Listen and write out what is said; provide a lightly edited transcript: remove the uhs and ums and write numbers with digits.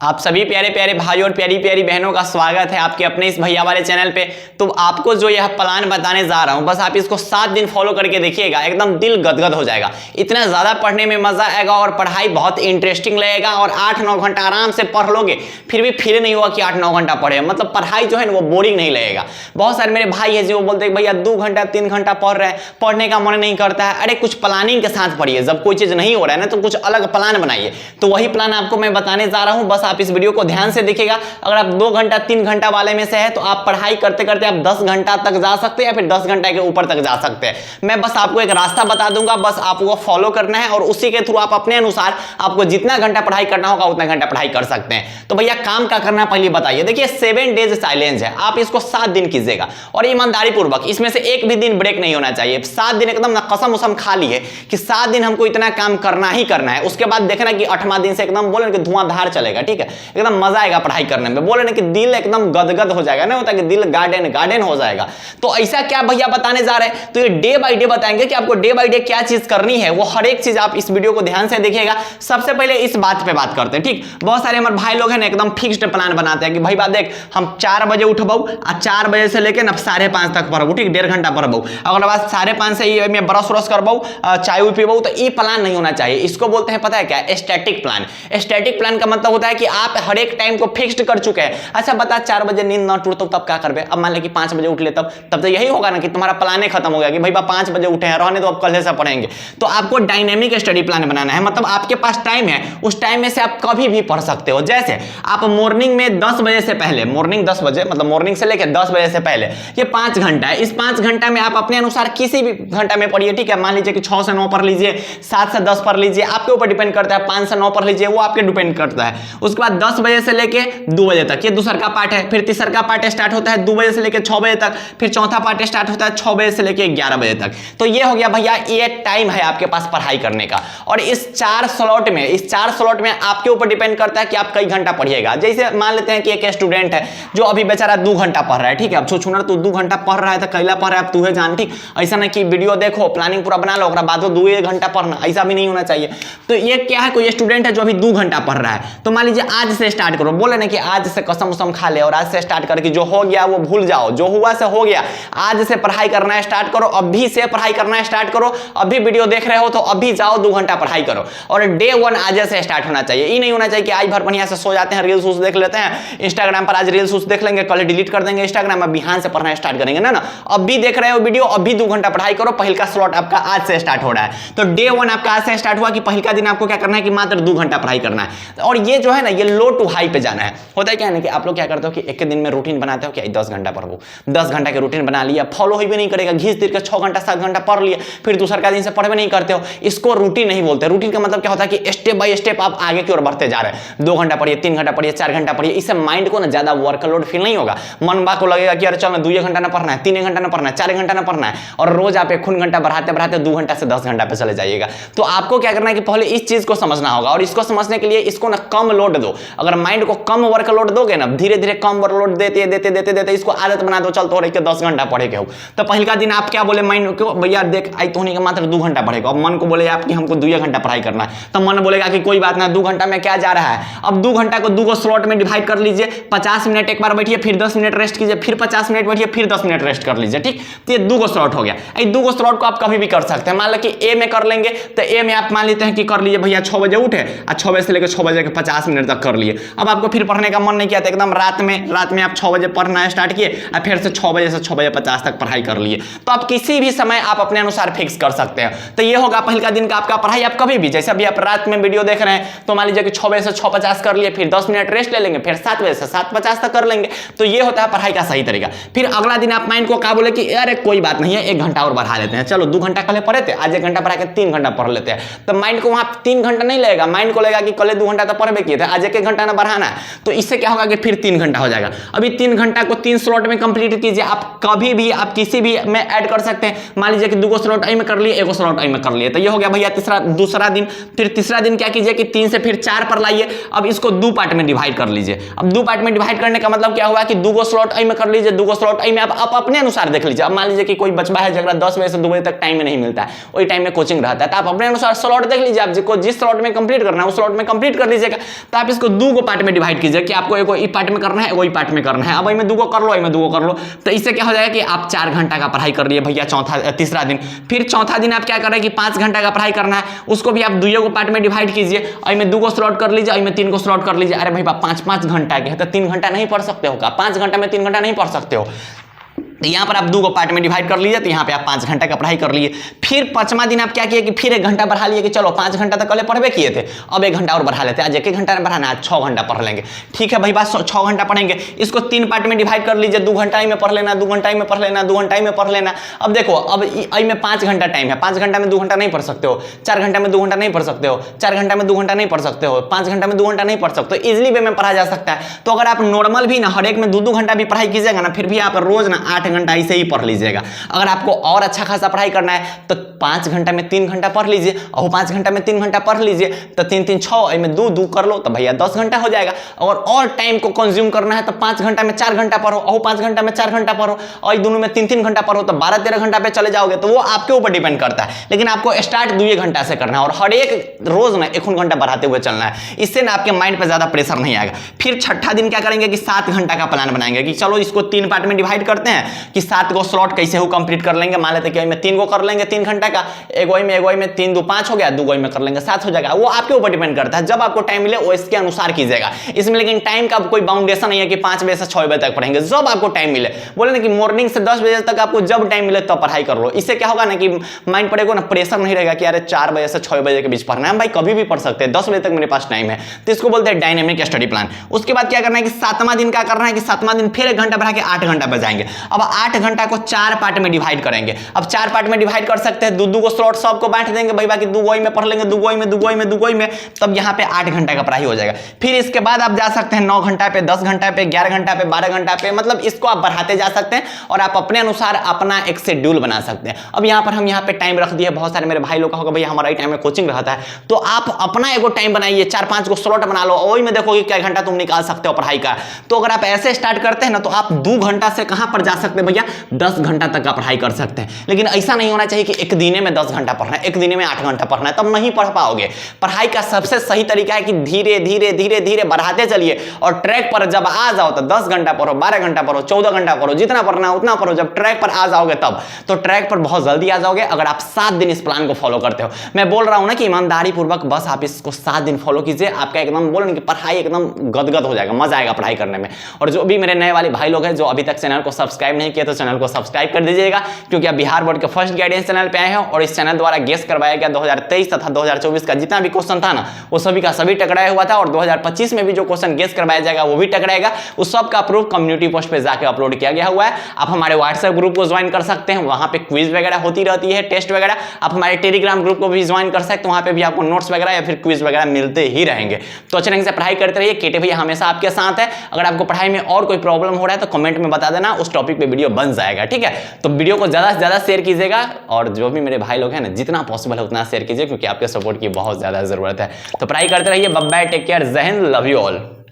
आप सभी प्यारे प्यारे भाई और प्यारी प्यारी बहनों का स्वागत है आपके अपने इस भैया वाले चैनल पे। तो आपको जो यह प्लान बताने जा रहा हूं, बस आप इसको 7 दिन फॉलो करके देखिएगा, एकदम दिल गदगद हो जाएगा। इतना ज़्यादा पढ़ने में मज़ा आएगा और पढ़ाई बहुत इंटरेस्टिंग लगेगा और 8-9 घंटा आराम से पढ़ लोगे, फिर भी फील नहीं हुआ कि 8-9 घंटा पढ़े। मतलब पढ़ाई जो है ना वो बोरिंग नहीं लगेगा। बहुत सारे मेरे भाई हैं जो बोलते हैं भैया 2 घंटा 3 घंटा पढ़ रहे हैं, पढ़ने का मन नहीं करता है। अरे कुछ प्लानिंग के साथ पढ़िए। जब कोई चीज़ नहीं हो रहा है ना तो कुछ अलग प्लान बनाइए। तो वही प्लान आपको मैं बताने जा रहा हूँ, बस आप इस वीडियो को ध्यान से देखिएगा। अगर आप 2 घंटा 3 घंटा वाले में से है तो आप पढ़ाई करते करते आप 10 घंटा तक जा सकते हैं या फिर 10 घंटा के ऊपर तक जा सकते हैं। मैं बस आपको एक रास्ता बता दूंगा, बस आपको फॉलो करना है और उसी के थ्रू आप अपने अनुसार आपको जितना घंटा पढ़ाई करना होगा उतना घंटा पढ़ाई कर सकते हैं। तो भैया काम क्या करना पहले बताइए। देखिए 7 डेज चैलेंज है, आप इसको 7 दिन कीजिएगा और ईमानदारी पूर्वक इसमें से एक भी दिन ब्रेक नहीं होना चाहिए। 7 दिन एकदम कसम उसम खा लिए कि 7 दिन हमको इतना काम करना ही करना है। उसके बाद देखना कि 8वां दिन से एकदम बोले कि धुआंधार चलेगा, ठीक है, एकदम मजा आएगा पढ़ाई करने में। बोले ना कि दिल एकदम गदगद हो जाएगा, ना होता कि दिल गार्डन गार्डन हो जाएगा। तो ऐसा क्या भैया बताने जा रहे हैं, तो ये डे बाय डे बताएंगे कि आपको डे बाय डे क्या चीज करनी है। वो हर एक चीज आप इस वीडियो को ध्यान से देखिएगा। सबसे पहले इस बात पे बात करते हैं, ठीक। बहुत सारे हमारे भाई लोग हैं ना एकदम फिक्स्ड प्लान बनाते हैं कि भाई बात देख हम 4 बजे उठबू और 4 बजे से लेकर 5:30 तक पढ़बू, ठीक, 1.5 घंटा पढ़बू। अगर बाद 5:30 से मैं ब्रश व्रश करबू, चाय पीबू, तो ये प्लान नहीं होना चाहिए। इसको बोलते हैं पता है क्या, स्टैटिक प्लान। स्टैटिक प्लान का मतलब होता है कि आप हर एक टाइम को फिक्स्ड कर चुके हैं। अच्छा बता 4 बजे नींद ना टूटता तब क्या करबे। अब मान ले कि 5 बजे उठ ले तब तो यही होगा ना कि तुम्हारा प्लान खत्म हो गया कि भाई 5 बजे उठे हैं, रहने तो अब कल से पढ़ेंगे। तो आपको डायनेमिक स्टडी प्लान बनाना है। मतलब आपके पास टाइम है, उस टाइम में से आप कभी भी पढ़ सकते हो। जैसे आप मॉर्निंग में 10 बजे से पहले, मॉर्निंग 10 बजे मतलब मॉर्निंग से लेकर 10 बजे से पहले ये 5 घंटा है। इस 5 घंटा में आप अपने अनुसार किसी भी घंटा में पढ़िए, ठीक है। मान लीजिए कि 6 से 9 पढ़ लीजिए, 7 से 10 पढ़ लीजिए, आपके ऊपर डिपेंड करता है। 5 से 9 पढ़ लीजिए, वो आपके डिपेंड करता है। उसके बाद 10 बजे से लेके 2 बजे तक ये दूसरा का पार्ट है। फिर तीसरा का पार्ट स्टार्ट होता है 2 बजे से लेकर 6 बजे तक। फिर चौथा पार्ट स्टार्ट होता है 6 बजे से लेकर 11 बजे तक। तो ये हो गया भैया, ये टाइम है आपके पास पढ़ाई करने का। और इस 4 स्लॉट में आपके ऊपर डिपेंड करता है कि आप कई घंटा पढ़िएगा। जैसे मान लेते हैं कि एक स्टूडेंट है जो अभी बेचारा 2 घंटा पढ़ रहा है, ठीक है। अब सोचो ना, तू 2 घंटा पढ़ रहा है तो कैला पढ़ रहा है, अब तू है जान, ठीक। ऐसा नहीं कि वीडियो देखो प्लानिंग पूरा बना लो बाद 2 घंटा पढ़ना, ऐसा भी नहीं होना चाहिए। तो ये क्या है, कोई स्टूडेंट है जो अभी 2 घंटा पढ़ रहा है, तो मान लीजिए आज से स्टार्ट करो। बोले ना कि आज से कसम उसम खा ले और आज से स्टार्ट करके जो हो गया वो भूल जाओ, जो हुआ से हो गया। आज से पढ़ाई करना स्टार्ट करो, अभी से पढ़ाई करना स्टार्ट करो। अभी वीडियो देख रहे हो तो अभी जाओ 2 घंटा पढ़ाई करो। और डे 1 आज से स्टार्ट होना चाहिए। ये नहीं होना चाहिए कि आज भर बढ़िया से सो जाते हैं, रील्स उस देख लेते हैं इंस्टाग्राम पर, आज रील्स उस देख लेंगे, कल डिलीट कर देंगे इंस्टाग्राम, अब बिहान से पढ़ना स्टार्ट करेंगे ना। अभी देख रहे हो वीडियो, अभी 2 घंटा पढ़ाई करो। पहल का स्लॉट आपका आज से स्टार्ट हो रहा है। तो डे 1 आपका आज से स्टार्ट हुआ कि पहल का दिन आपको क्या करना है कि मात्र 2 घंटा पढ़ाई करना है। और ये जो है ना, ये लो टू हाई पे जाना है। होता है क्या है कि आप लोग क्या करते हो कि एक दिन में रूटीन बनाते हो कि 10 घंटा पढ़ो, 10 घंटा के रूटीन बना लिया, फॉलो ही भी नहीं करेगा, घीस तीर के 6 घंटा 7 घंटा पढ़ लिया, फिर दूसरा का दिन से पढ़ भी नहीं करते हो। इसको रूटीन नहीं बोलते। रूटीन का मतलब क्या होता है कि स्टेप बाय स्टेप आप आगे की ओर बढ़ते जा रहे हैं। 2 घंटा पढ़िए, 3 घंटा पढ़िए, 4 घंटा पढ़िए। इससे माइंड को ना ज्यादा वर्कलोड फील नहीं होगा। मन बा को लगेगा कि अरे चलो 2 घंटा ना पढ़ना है, 3 घंटा ना पढ़ना है, 4 घंटा ना पढ़ना है। और रोज आप खून घंटा बढ़ाते बढ़ाते 2 घंटा से 10 घंटा पे चले जाइएगा। तो आपको क्या करना है कि पहले इस चीज को समझना होगा। और इसको समझने के लिए इसको ना कम लोड दो। अगर माइंड को कम वर्कलोड दोगे ना, धीरे धीरे कम वर्कलोड देते देते देते देते इसको आदत बना दो, चल तो 10 घंटा पढ़े के हो। तो पहले का दिन आप क्या बोले माइंड को, भैया देख आई तो नहीं मात्र 2 घंटा पढ़ेगा। अब मन को बोले आप कि हमको 2 घंटा पढ़ाई करना है, तो मन बोलेगा कि कोई बात ना, 2 घंटा में क्या जा रहा है। अब 2 घंटा को 2 स्लॉट में डिवाइड कर लीजिए। 50 मिनट एक बार बैठिए, फिर 10 मिनट रेस्ट कीजिए, फिर 50 मिनट बैठिए, फिर 10 मिनट रेस्ट कर लीजिए, ठीक। तो ये 2 स्लॉट हो गया। ये 2 स्लॉट को आप कभी भी कर सकते हैं। मान लो कि ए में कर लेंगे तो ए में आप मान लेते हैं कि कर लीजिए भैया 6 बजे उठे और 6 बजे से लेकर 6 बजे के 50 मिनट तक कर लिए। अब आपको फिर पढ़ने का मन नहीं किया तो एकदम रात में आप 6 बजे पढ़ना स्टार्ट किए और फिर से 6 बजे से 6 बजे 50 तक पढ़ाई कर लिए। तो आप किसी भी समय आप अपने अनुसार फिक्स कर सकते हैं। तो ये होगा पहले का दिन का आपका पढ़ाई। आप कभी भी जैसे अभी आप रात में वीडियो देख रहे हैं तो मान लीजिए कि 6 बजे से 6:50 कर लिए, फिर 10 मिनट रेस्ट ले लेंगे, फिर 7 बजे से 7:50 तक कर लेंगे। तो ये होता है पढ़ाई का सही तरीका। फिर अगला दिन आप माइंड को क्या बोले कि अरे कोई बात नहीं है, 1 घंटा और बढ़ा लेते हैं। चलो 2 घंटा कल पढ़े थे, आज 1 घंटा पढ़ा के 3 घंटा पढ़ लेते हैं। तो माइंड को वहां 3 घंटा नहीं लगेगा, माइंड को लगेगा कि कल 2 घंटा तो पढ़े किए थे, आज 1 घंटा ना बढ़ाना है। तो इससे क्या होगा कि फिर 3 घंटा हो जाएगा। अभी 3 घंटा को 3 स्लॉट में कंप्लीट कीजिए। आप कभी भी आप किसी भी में ऐड कर सकते हैं। मान लीजिए कि 2 स्लॉट आई में कर लिए, 1 स्लॉट आई में कर लिए। तो ये हो गया भैया दूसरा दिन। फिर तीसरा दिन क्या कीजिए कि 3 से फिर 4 पर लाइए। अब इसको 2 पार्ट में डिवाइड कर लीजिए। अब 2 पार्ट में डिवाइड करने का मतलब क्या हुआ कि 2 स्लॉट आई में कर लीजिए, 2 स्लॉट आई में आप अपने अनुसार देख लीजिए। अब मान लीजिए कि कोई बचवा है जगह 10 बजे से 2 बजे तक टाइम में नहीं मिलता है, वही टाइम में कोचिंग रहता है, तो आप अपने अनुसार स्लॉट देख लीजिए। आप जिस स्लॉट में कंप्लीट करना है उस स्लॉट में कंप्लीट कर लीजिएगा। तो आप इसको 2 पार्ट में डिवाइड कीजिए कि आपको एगो ई पार्ट में करना है, वही पार्ट में करना है। अब में 2 कर लो, में 2 कर लो, तो इससे क्या हो जाएगा कि आप 4 घंटा का पढ़ाई कर लिए भैया तीसरा दिन। फिर चौथा दिन आप क्या कर रहे हैं कि 5 घंटा का पढ़ाई करना है, उसको भी आप 2 पार्ट में डिवाइड कीजिए। में 2 स्लॉट कर लीजिए, में 3 स्लॉट कर लीजिए। अरे भाई 5-5 घंटा के है तो 3 घंटा नहीं पढ़ सकते हो का? 5 घंटा में 3 घंटा नहीं पढ़ सकते हो। तो यहाँ पर आप 2 पार्ट में डिवाइड कर लीजिए, तो यहाँ पे आप 5 घंटा का पढ़ाई कर लिए। फिर 5वां दिन आप क्या किए कि फिर 1 घंटा बढ़ा लिए कि चलो 5 घंटा तक पहले पढ़वे किए थे, अब 1 घंटा और बढ़ा लेते हैं। आज 1 घंटा बढ़ाना है, 6 घंटा पढ़ लेंगे। ठीक है भाई बात, 6 घंटा पढ़ेंगे। इसको 3 पार्ट में डिवाइड कर लीजिए, 2 घंटा में पढ़ लेना, 2 घंटा में पढ़ लेना, 2 घंटा में पढ़ लेना। अब देखो, अब में 5 घंटा टाइम है, 5 घंटा में 2 घंटा नहीं पढ़ सकते हो, 4 घंटा में 2 घंटा नहीं पढ़ सकते हो, 4 घंटा में 2 घंटा नहीं पढ़ सकते हो, 5 घंटा में 2 घंटा नहीं पढ़ सकते हो। इजिली वे में पढ़ा जा सकता है। तो अगर आप नॉर्मल भी ना हर एक में 2-2 घंटा भी पढ़ाई कीजिएगा ना, फिर भी आप रोज ना 8 घंटा ऐसे ही पढ़ लीजिएगा। अगर आपको और अच्छा खासा पढ़ाई करना है तो 5 घंटा में 3 घंटा पढ़ लीजिए, और 5 घंटा में 3 घंटा पढ़ लीजिए, तो 3-3 6 में 2 कर लो, तो भैया 10 घंटा हो जाएगा। और टाइम को कंज्यूम करना है तो 5 घंटा में 4 घंटा पढ़ो, और 5 घंटा में 4 घंटा पढ़ो, और दोनों में 3-3 घंटा पढ़ो, तो 12-13 घंटा पे चले जाओगे। तो वो आपके ऊपर डिपेंड करता है, लेकिन आपको स्टार्ट 2 घंटा से करना है और हर एक रोज ना 1 घंटा बढ़ाते हुए चलना है। इससे ना आपके माइंड पे ज्यादा प्रेशर नहीं आएगा। फिर 6ठा दिन क्या करेंगे कि 7 घंटा का प्लान बनाएंगे कि चलो इसको 3 पार्ट में डिवाइड करते हैं कि 7 को स्लॉट कैसे हो कंप्लीट कर लेंगे। मान लेते कि में 3 को कर लेंगे 3 घंटा का, एगोई में 3 2 5 हो गया, 2 में कर लेंगे 7 हो जाएगा। वो आपके ऊपर डिपेंड करता है, जब आपको टाइम मिले वो इसके अनुसार कीजिएगा। इसमें लेकिन टाइम का कोई बाउंडेशन नहीं है कि 5 बजे से 6 बजे तक पढ़ेंगे, जब आपको टाइम मिले। बोले ना कि मॉर्निंग से 10 बजे तक आपको जब टाइम मिले तब पढ़ाई कर लो। इससे क्या होगा ना कि माइंड पड़ेगा ना, प्रेशर नहीं रहेगा कि अरे 4 बजे से 6 बजे के बीच पढ़ना है। भाई कभी भी पढ़ सकते हैं, 10 बजे तक मेरे पास टाइम है, तो इसको बोलते हैं डायनेमिक स्टडी प्लान। उसके बाद क्या करना है कि 7वां दिन क्या करना है कि 7वां दिन फिर 1 घंटा बढ़ा के 8 घंटा पर जाएंगे। अब 8 घंटा को 4 पार्ट में डिवाइड करेंगे। अब 4 पार्ट में डिवाइड कर सकते हैं, 2 को स्लॉट सबको बांट देंगे भाई, बाकी 2 में पढ़ लेंगे, 2 में, तब यहाँ पे 8 घंटा का पढ़ाई हो जाएगा। फिर इसके बाद आप जा सकते हैं 9 घंटा पे, 10 घंटा पे, 11 घंटा पे, 12 घंटा पे, मतलब इसको आप बढ़ाते जा सकते हैं और आप अपने अनुसार अपना एक शेड्यूल बना सकते हैं। अब यहाँ पर हम यहाँ पे टाइम रख दिए। बहुत सारे मेरे भाई लोग का होगा भैया हमारा ही टाइम में कोचिंग रहता है, तो आप अपना एगो टाइम बनाइए, 4-5 को स्लॉट बना लो, वही में देखोगे क्या घंटा तुम निकाल सकते हो पढ़ाई का। तो अगर आप ऐसे स्टार्ट करते हैं ना, तो आप 2 घंटा से कहां पर जा सकते हैं भैया, 10 घंटा तक का पढ़ाई कर सकते हैं। लेकिन ऐसा नहीं होना चाहिए कि एक दिन में 10 घंटा पढ़ना है, एक दिन में 8 घंटा पढ़ना है, तब नहीं पढ़ पाओगे। पढ़ाई का सबसे सही तरीका है कि धीरे धीरे धीरे धीरे बढ़ाते चलिए, और ट्रैक पर जब आ जाओ तो 10 घंटा पढ़ो, 12 घंटा पढ़ो, 14 घंटा पढ़ो, जितना पढ़ना है उतना पढ़ो। जब ट्रैक पर आ जाओगे तब तो ट्रैक पर बहुत जल्दी आ जाओगे, अगर आप 7 दिन इस प्लान को फॉलो करते हो। मैं बोल रहा हूं ना कि ईमानदारी पूर्वक बस आप इसको 7 दिन फॉलो कीजिए, आपका एकदम बोलो कि पढ़ाई एकदम गदगद हो जाएगा, मजा आएगा पढ़ाई करने में। और जो भी मेरे नए वाले भाई लोग हैं जो अभी तक चैनल को सब्सक्राइब नहीं किया, तो चैनल को सब्सक्राइब कर दीजिएगा, क्योंकि आप बिहार बोर्ड के फर्स्ट गाइडेंस चैनल पे आए हैं और इस चैनल द्वारा गेस करवाया गया 2023 तथा 2024 का जितना भी क्वेश्चन था ना, वो सभी का सभी टकराया हुआ था। और 2025 में भी जो क्वेश्चन गेस करवाया जाएगा वो भी टकराएगा। उस सब का प्रूफ कम्युनिटी पोस्ट पे जाके अपलोड किया गया हुआ है। आप हमारे व्हाट्सएप ग्रुप को ज्वाइन कर सकते हैं, वहां पे क्विज वगैरह होती रहती है, टेस्ट वगैरह। आप हमारे टेलीग्राम ग्रुप को भी ज्वाइन कर सकते हैं, वहां पे भी आपको नोट्स वगैरह या फिर क्विज वगैरह मिलते ही रहेंगे। तो अच्छे ढंग से पढ़ाई करते रहिए, केटे भैया हमेशा आपके साथ है। अगर आपको पढ़ाई में और कोई प्रॉब्लम हो रहा है तो कमेंट में बता देना, उस टॉपिक पे वीडियो बन जाएगा, ठीक है। तो वीडियो को ज्यादा से ज्यादा शेयर कीजिएगा, और जो भी मेरे भाई लोग हैं ना, जितना पॉसिबल है उतना शेयर कीजिए, क्योंकि आपके सपोर्ट की बहुत ज्यादा जरूरत है। तो पढ़ाई करते रहिए, बाय बाय, टेक केयर, जय हिंद, लव यू ऑल।